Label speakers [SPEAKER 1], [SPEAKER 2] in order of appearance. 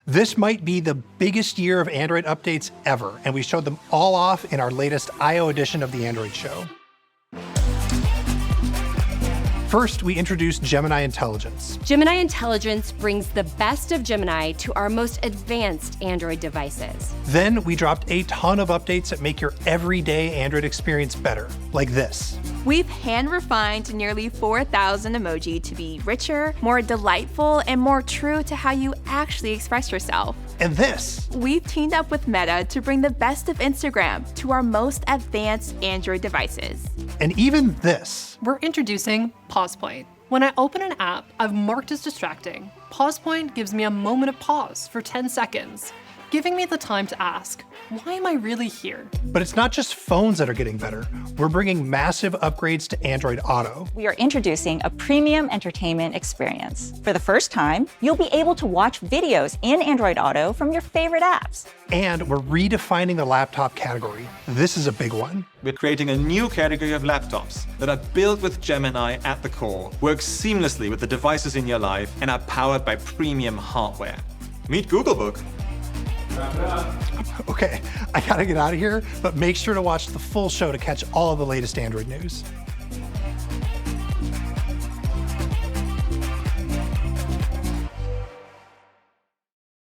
[SPEAKER 1] This might be the biggest year of Android updates ever, and we showed them all off in our latest I/O edition of the Android Show. First, we introduced Gemini Intelligence.
[SPEAKER 2] Gemini Intelligence brings the best of Gemini to our most advanced Android devices.
[SPEAKER 1] Then we dropped a ton of updates that make your everyday Android experience better, like this.
[SPEAKER 3] We've hand-refined nearly 4,000 emoji to be richer, more delightful, and more true to how you actually express yourself.
[SPEAKER 1] And this.
[SPEAKER 3] We've teamed up with Meta to bring the best of Instagram to our most advanced Android devices.
[SPEAKER 1] And even this.
[SPEAKER 4] We're introducing Pause Point. When I open an app I've marked as distracting, Pause Point gives me a moment of pause for 10 seconds, giving me the time to ask, why am I really here?
[SPEAKER 1] But it's not just phones that are getting better. We're bringing massive upgrades to Android Auto.
[SPEAKER 5] We are introducing a premium entertainment experience. For the first time, you'll be able to watch videos in Android Auto from your favorite apps.
[SPEAKER 1] And we're redefining the laptop category. This is a big one.
[SPEAKER 6] We're creating a new category of laptops that are built with Gemini at the core, work seamlessly with the devices in your life, and are powered by premium hardware. Meet Googlebook.
[SPEAKER 1] Okay, I gotta get out of here, but make sure to watch the full show to catch all of the latest Android news.